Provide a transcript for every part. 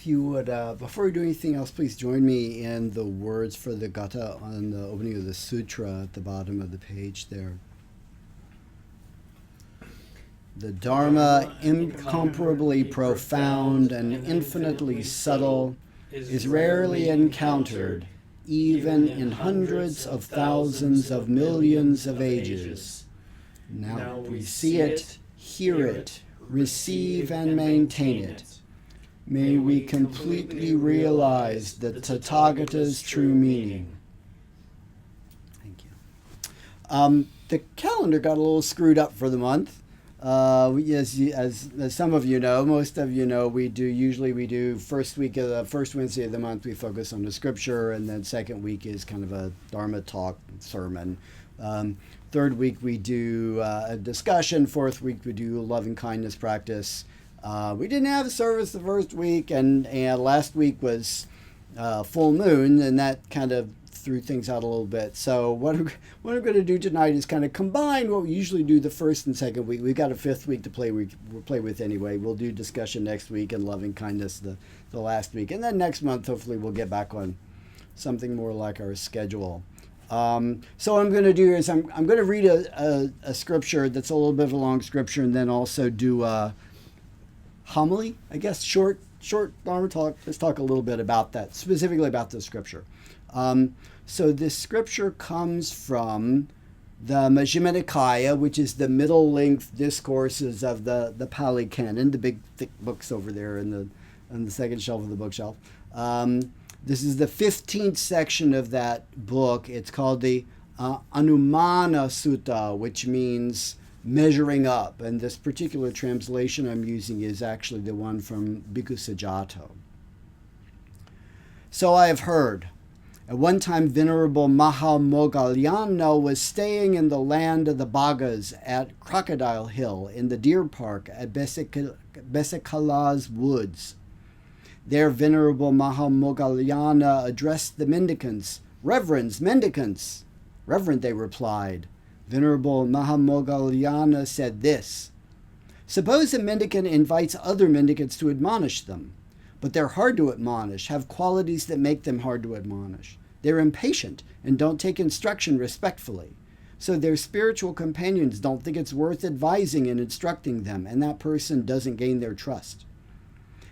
If you would, before we do anything else, please join me in the words for the Gata on the opening of the sutra at the bottom of the page there. The Dharma, incomparably profound and infinitely subtle, is rarely encountered, even in hundreds of thousands of millions of ages. Now we see it, hear it, receive and maintain it. May we completely realize the Tathagata's true meaning. Thank you. The calendar got a little screwed up for the month. As some of you know, most of you know, we do first Wednesday of the month, we focus on the scripture, and then second week is kind of a Dharma talk sermon. Third week we do a discussion. Fourth week we do loving kindness practice. We didn't have a service the first week, and last week was full moon, and that kind of threw things out a little bit. So what I'm going to do tonight is kind of combine what we usually do the first and second week. We've got a fifth week to play with anyway. We'll do discussion next week and loving kindness the last week. And then next month, hopefully, we'll get back on something more like our schedule. So what I'm going to do is I'm going to read a scripture that's a little bit of a long scripture, and then also do a homily, I guess, short Dharma talk. Let's talk a little bit about that, specifically about the scripture. So this scripture comes from the Majjhima Nikaya, which is the middle-length discourses of the Pali Canon, the big thick books over there on the second shelf of the bookshelf. This is the 15th section of that book. It's called the Anumana Sutta, which means measuring up. And this particular translation I'm using is actually the one from Bhikkhu Sujato. So I have heard. At one time, Venerable Mahamoggallana was staying in the land of the Bhagas at Crocodile Hill in the deer park at Besikala's woods. There, Venerable Mahamoggallana addressed the mendicants. Reverends, mendicants. Reverend, they replied. Venerable Mahamoggallana said this: suppose a mendicant invites other mendicants to admonish them. But they're hard to admonish, have qualities that make them hard to admonish. They're impatient and don't take instruction respectfully. So their spiritual companions don't think it's worth advising and instructing them, and that person doesn't gain their trust.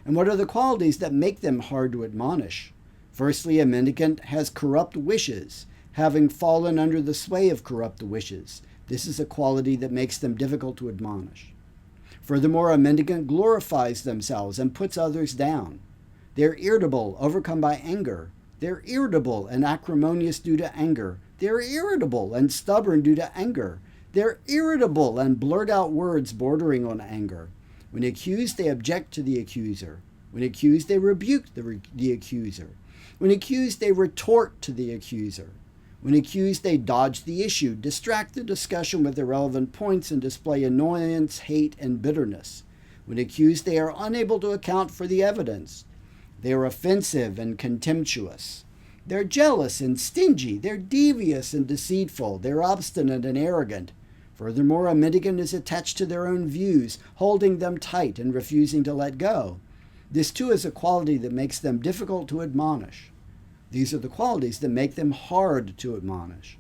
And what are the qualities that make them hard to admonish? Firstly, a mendicant has corrupt wishes, having fallen under the sway of corrupt wishes. This is a quality that makes them difficult to admonish. Furthermore, a mendicant glorifies themselves and puts others down. They're irritable, overcome by anger. They're irritable and acrimonious due to anger. They're irritable and stubborn due to anger. They're irritable and blurt out words bordering on anger. When accused, they object to the accuser. When accused, they rebuke the accuser. When accused, they retort to the accuser. When accused, they dodge the issue, distract the discussion with irrelevant points, and display annoyance, hate, and bitterness. When accused, they are unable to account for the evidence. They are offensive and contemptuous. They're jealous and stingy. They're devious and deceitful. They're obstinate and arrogant. Furthermore, a mendicant is attached to their own views, holding them tight and refusing to let go. This too is a quality that makes them difficult to admonish. These are the qualities that make them hard to admonish.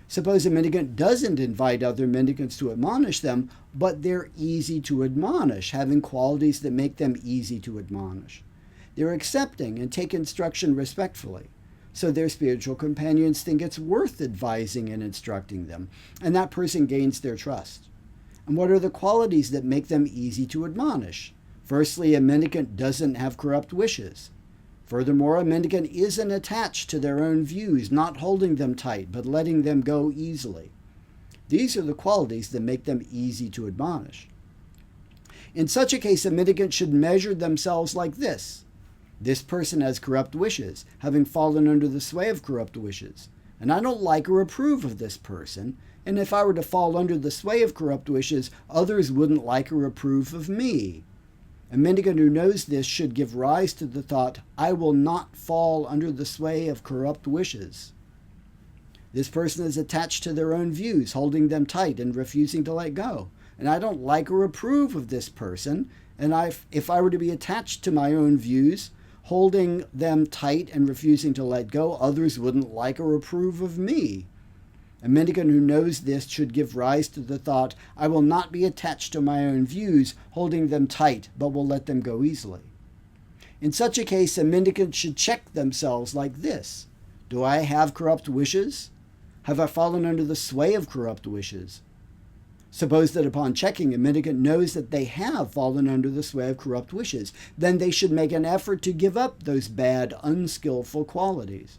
Suppose a mendicant doesn't invite other mendicants to admonish them, but they're easy to admonish, having qualities that make them easy to admonish. They're accepting and take instruction respectfully, so their spiritual companions think it's worth advising and instructing them, and that person gains their trust. And what are the qualities that make them easy to admonish? Firstly, a mendicant doesn't have corrupt wishes. Furthermore, a mendicant isn't attached to their own views, not holding them tight, but letting them go easily. These are the qualities that make them easy to admonish. In such a case, a mendicant should measure themselves like this. This person has corrupt wishes, having fallen under the sway of corrupt wishes. And I don't like or approve of this person, and if I were to fall under the sway of corrupt wishes, others wouldn't like or approve of me. A mendicant who knows this should give rise to the thought, I will not fall under the sway of corrupt wishes. This person is attached to their own views, holding them tight and refusing to let go. And I don't like or approve of this person, And if I were to be attached to my own views, holding them tight and refusing to let go, others wouldn't like or approve of me. A mendicant who knows this should give rise to the thought, I will not be attached to my own views, holding them tight, but will let them go easily. In such a case, a mendicant should check themselves like this. Do I have corrupt wishes? Have I fallen under the sway of corrupt wishes? Suppose that upon checking, a mendicant knows that they have fallen under the sway of corrupt wishes. Then they should make an effort to give up those bad, unskillful qualities.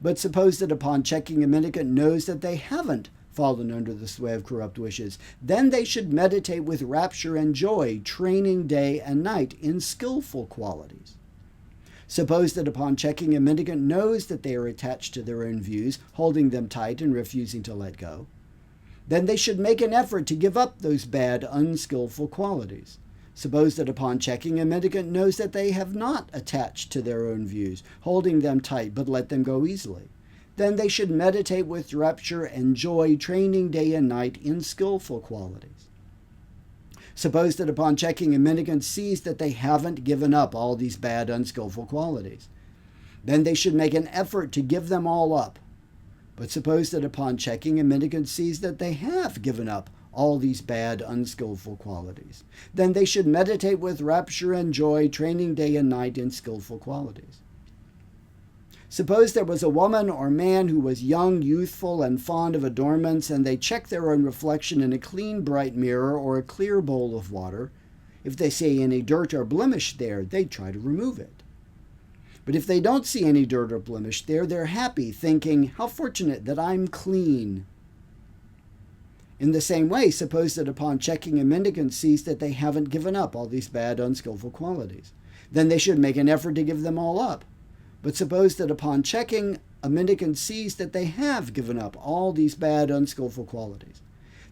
But suppose that upon checking, a mendicant knows that they haven't fallen under the sway of corrupt wishes. Then they should meditate with rapture and joy, training day and night in skillful qualities. Suppose that upon checking, a mendicant knows that they are attached to their own views, holding them tight and refusing to let go. Then they should make an effort to give up those bad, unskillful qualities. Suppose that upon checking, a mendicant knows that they have not attached to their own views, holding them tight, but let them go easily. Then they should meditate with rapture and joy, training day and night in skillful qualities. Suppose that upon checking, a mendicant sees that they haven't given up all these bad, unskillful qualities. Then they should make an effort to give them all up. But suppose that upon checking, a mendicant sees that they have given up all these bad, unskillful qualities. Then they should meditate with rapture and joy, training day and night in skillful qualities. Suppose there was a woman or man who was young, youthful, and fond of adornments, and they check their own reflection in a clean, bright mirror or a clear bowl of water. If they see any dirt or blemish there, they try to remove it. But if they don't see any dirt or blemish there, they're happy, thinking, how fortunate that I'm clean. In the same way, suppose that upon checking, a mendicant sees that they haven't given up all these bad, unskillful qualities. Then they should make an effort to give them all up. But suppose that upon checking, a mendicant sees that they have given up all these bad, unskillful qualities.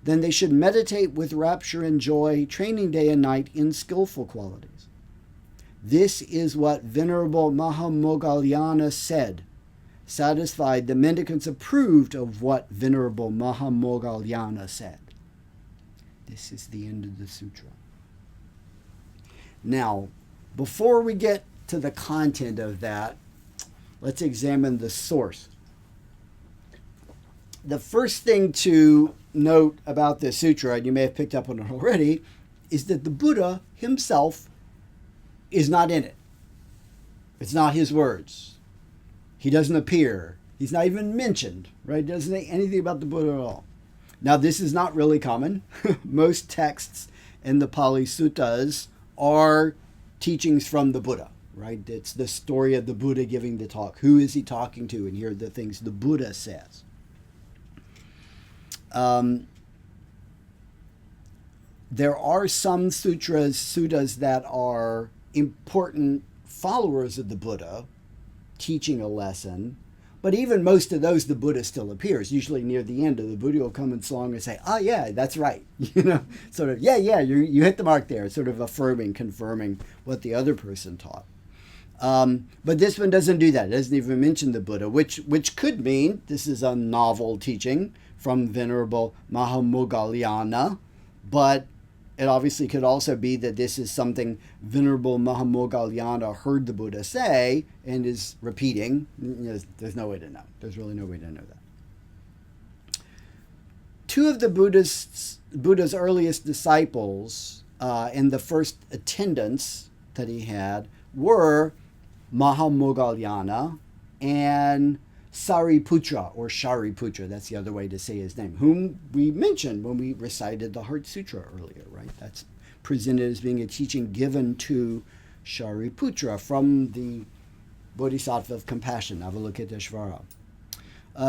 Then they should meditate with rapture and joy, training day and night in skillful qualities. This is what Venerable Mahamoggallana said. Satisfied, the mendicants approved of what Venerable Mahamoggallana said. This is the end of the sutra. Now, before we get to the content of that, let's examine the source. The first thing to note about this sutra, and you may have picked up on it already, is that the Buddha himself is not in it. It's not his words. He doesn't appear. He's not even mentioned, right? Doesn't say anything about the Buddha at all. Now, this is not really common. Most texts in the Pali Suttas are teachings from the Buddha, right? It's the story of the Buddha giving the talk. Who is he talking to? And here are the things the Buddha says. There are some suttas that are important followers of the Buddha teaching a lesson, but even most of those, the Buddha still appears. Usually near the end of the Buddha will come along and say, yeah, that's right. Sort of, you hit the mark there, sort of affirming, confirming what the other person taught. But this one doesn't do that. It doesn't even mention the Buddha, which could mean this is a novel teaching from Venerable Mahamoggallana, but it obviously could also be that this is something Venerable Mahamoggallana heard the Buddha say and is repeating. There's no way to know. There's really no way to know that. Two of the Buddha's earliest disciples and the first attendants that he had were Mahamoggallana and Sariputra, or Shariputra, that's the other way to say his name, whom we mentioned when we recited the Heart Sutra earlier, right? That's presented as being a teaching given to Shariputra from the Bodhisattva of Compassion, Avalokiteshvara.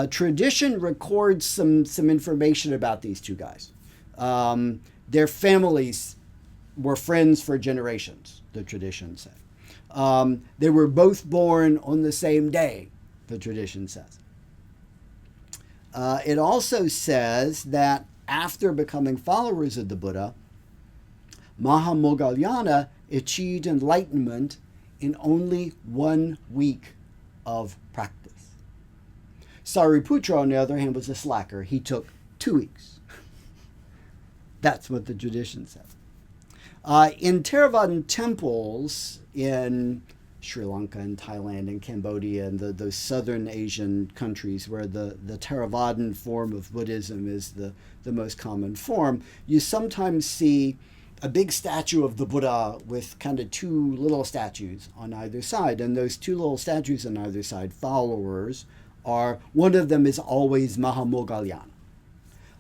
Tradition records some information about these two guys. Their families were friends for generations, the tradition said. They were both born on the same day, the tradition says. It also says that after becoming followers of the Buddha, Mahamoggallana achieved enlightenment in only 1 week of practice. Sariputra, on the other hand, was a slacker. He took 2 weeks. That's what the tradition says. In Theravadan temples in Sri Lanka and Thailand and Cambodia and those southern Asian countries where the Theravadan form of Buddhism is the most common form, you sometimes see a big statue of the Buddha with kind of two little statues on either side. And those two little statues on either side, followers, one of them is always Mahamoggallana.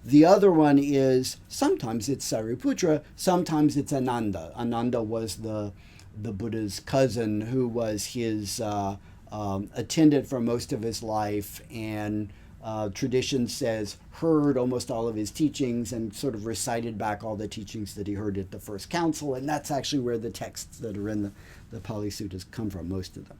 The other one is, sometimes it's Sariputra, sometimes it's Ananda. Ananda was the Buddha's cousin who was his attendant for most of his life, and tradition says heard almost all of his teachings and sort of recited back all the teachings that he heard at the first council, and that's actually where the texts that are in the Pali Suttas come from, most of them.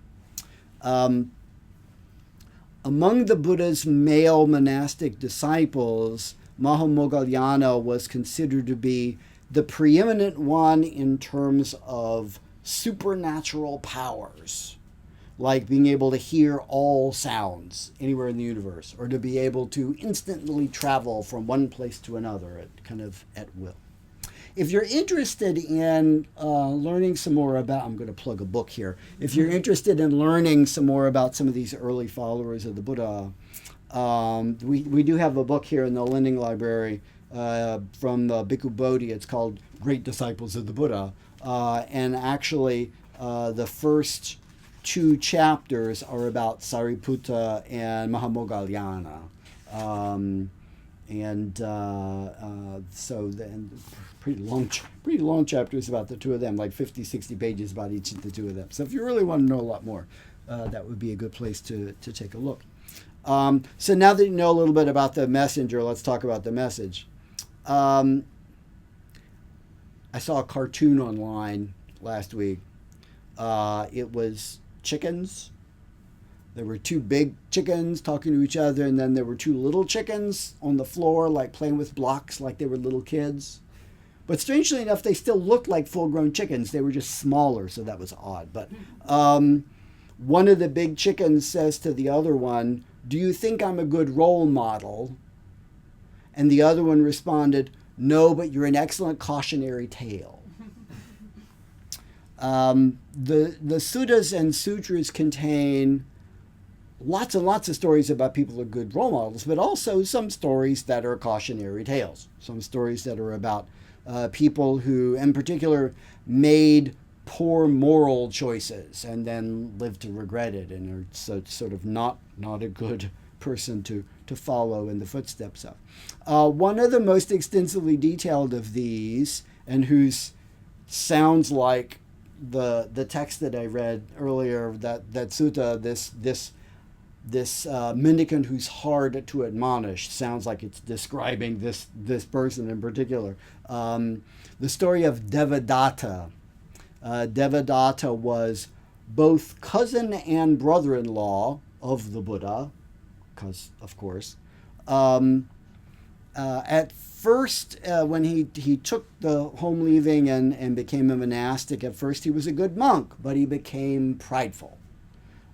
Among the Buddha's male monastic disciples, Mahamoggallana was considered to be the preeminent one in terms of supernatural powers, like being able to hear all sounds anywhere in the universe, or to be able to instantly travel from one place to another at will. If you're interested in learning some more about, I'm going to plug a book here. If you're interested in learning some more about some of these early followers of the Buddha, we do have a book here in the Lending Library from Bhikkhu Bodhi. It's called Great Disciples of the Buddha. And actually, the first two chapters are about Sariputta and Mahamoggallana. So then pretty long chapters about the two of them, like 50, 60 pages about each of the two of them. So if you really want to know a lot more, that would be a good place to take a look. So now that you know a little bit about the messenger, let's talk about the message. I saw a cartoon online last week. It was chickens. There were two big chickens talking to each other, and then there were two little chickens on the floor, like playing with blocks like they were little kids. But strangely enough, they still looked like full-grown chickens. They were just smaller, so that was odd. But one of the big chickens says to the other one, "Do you think I'm a good role model?" And the other one responded, "No, but you're an excellent cautionary tale." The suttas and sutras contain lots and lots of stories about people who are good role models, but also some stories that are cautionary tales. Some stories that are about people who, in particular, made poor moral choices and then lived to regret it and are sort of not a good person to follow in the footsteps of. One of the most extensively detailed of these, and whose sounds like the text that I read earlier, that sutta, this mendicant who's hard to admonish, sounds like it's describing this person in particular. The story of Devadatta. Devadatta was both cousin and brother-in-law of the Buddha, because, of course. At first, when he took the home leaving and became a monastic, at first he was a good monk, but he became prideful.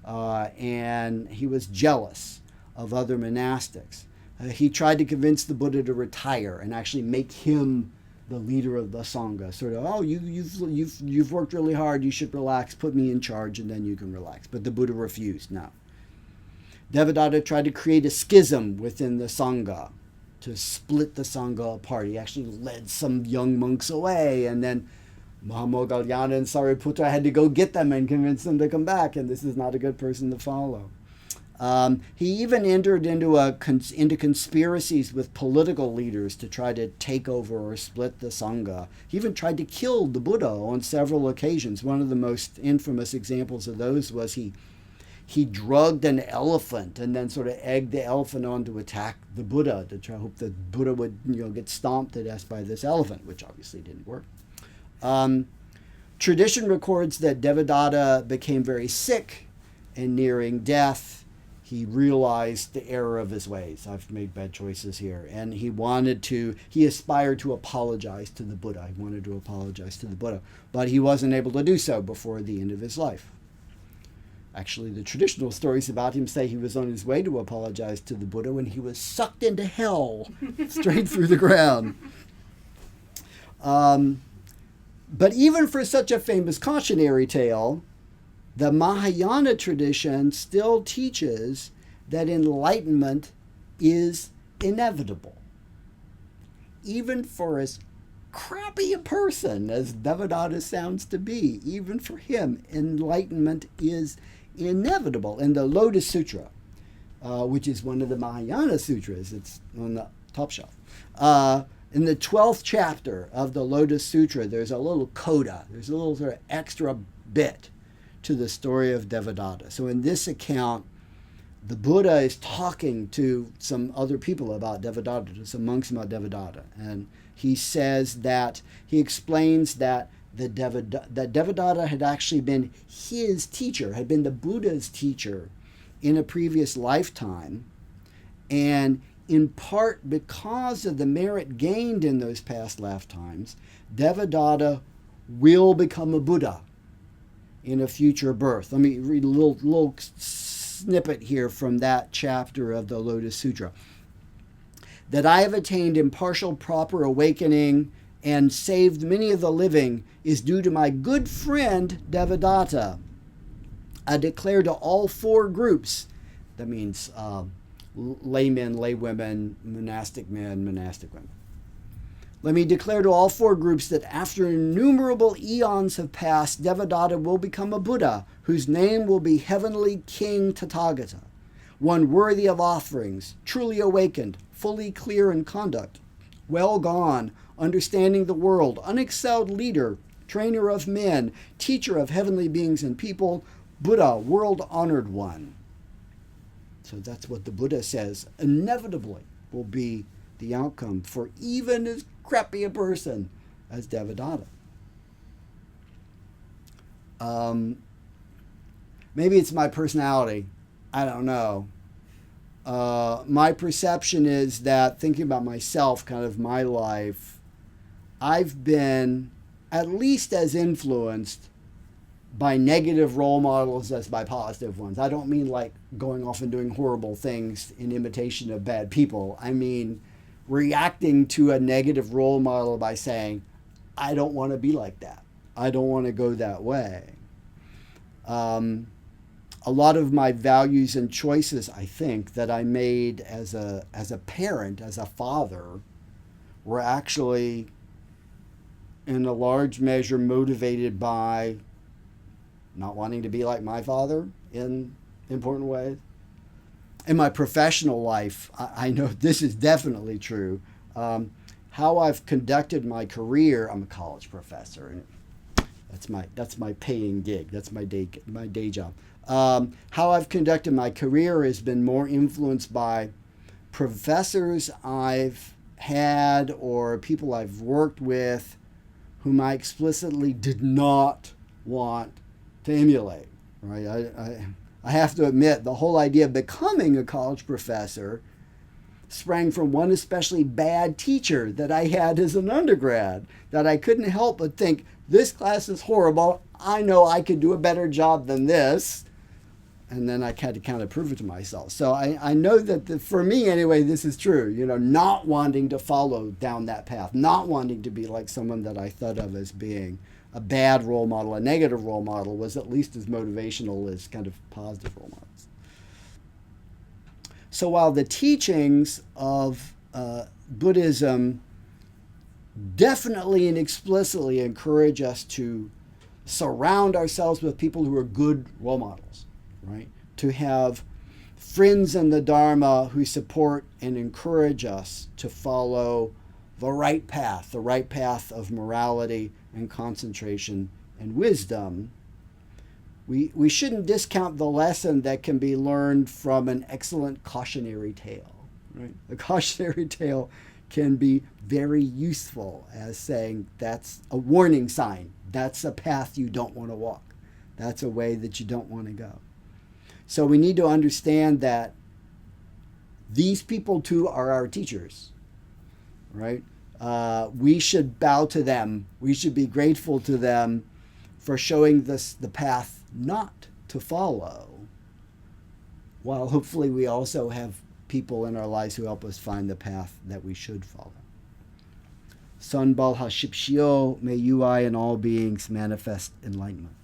And he was jealous of other monastics. He tried to convince the Buddha to retire and actually make him the leader of the Sangha. Sort of, "Oh, you've worked really hard, you should relax, put me in charge and then you can relax." But the Buddha refused. No. Devadatta tried to create a schism within the Sangha, to split the Sangha apart. He actually led some young monks away, and then Mahamoggallana and Sariputta had to go get them and convince them to come back, and this is not a good person to follow. He even entered into conspiracies with political leaders to try to take over or split the Sangha. He even tried to kill the Buddha on several occasions. One of the most infamous examples of those was he drugged an elephant and then sort of egged the elephant on to attack the Buddha, to try to hope the Buddha would get stomped to death by this elephant, which obviously didn't work. Tradition records that Devadatta became very sick, and nearing death, he realized the error of his ways. I've made bad choices here. And he aspired to apologize to the Buddha. He wanted to apologize to the Buddha, but he wasn't able to do so before the end of his life. Actually, the traditional stories about him say he was on his way to apologize to the Buddha when he was sucked into hell, straight through the ground. But even for such a famous cautionary tale, the Mahayana tradition still teaches that enlightenment is inevitable. Even for as crappy a person as Devadatta sounds to be, even for him, enlightenment is inevitable. In the Lotus Sutra, which is one of the Mahayana sutras, it's on the top shelf. In the 12th chapter of the Lotus Sutra, there's a little coda, there's a little sort of extra bit to the story of Devadatta. So in this account, the Buddha is talking to some other people about Devadatta, to some monks about Devadatta. And he says that, he explains that Devadatta had actually been his teacher, had been the Buddha's teacher in a previous lifetime. And in part because of the merit gained in those past lifetimes, Devadatta will become a Buddha in a future birth. Let me read a little snippet here from that chapter of the Lotus Sutra. That I have attained impartial proper awakening and saved many of the living is due to my good friend Devadatta. I declare to all four groups, that means laymen, laywomen, monastic men, monastic women. Let me declare to all four groups that after innumerable eons have passed, Devadatta will become a Buddha, whose name will be Heavenly King Tathagata, one worthy of offerings, truly awakened, fully clear in conduct, well gone, understanding the world, unexcelled leader, trainer of men, teacher of heavenly beings and people, Buddha, world-honored one. So that's what the Buddha says inevitably will be the outcome for even as crappy a person as Devadatta. Maybe it's my personality. I don't know. My perception is that, thinking about myself, kind of my life, I've been at least as influenced by negative role models as by positive ones. I don't mean like going off and doing horrible things in imitation of bad people. I mean reacting to a negative role model by saying, I don't want to be like that. I don't want to go that way. A lot of my values and choices, I think, that I made as a parent, as a father, were actually in a large measure motivated by not wanting to be like my father in important ways. In my professional life, I know this is definitely true. How I've conducted my career, I'm a college professor, and that's my paying gig. That's my day job. How I've conducted my career has been more influenced by professors I've had or people I've worked with whom I explicitly did not want to emulate. Right? I have to admit, the whole idea of becoming a college professor sprang from one especially bad teacher that I had as an undergrad, that I couldn't help but think, this class is horrible. I know I could do a better job than this. And then I had to kind of prove it to myself. So I know that for me anyway, this is true. Not wanting to follow down that path, not wanting to be like someone that I thought of as being a bad role model, a negative role model, was at least as motivational as kind of positive role models. So while the teachings of Buddhism definitely and explicitly encourage us to surround ourselves with people who are good role models, right? To have friends in the Dharma who support and encourage us to follow the right path of morality and concentration and wisdom. We shouldn't discount the lesson that can be learned from an excellent cautionary tale. Right? The cautionary tale can be very useful as saying that's a warning sign. That's a path you don't want to walk. That's a way that you don't want to go. So we need to understand that these people too are our teachers, right? We should bow to them. We should be grateful to them for showing us the path not to follow, while hopefully we also have people in our lives who help us find the path that we should follow. Son Bal HaShipshio, may you, I, and all beings manifest enlightenment.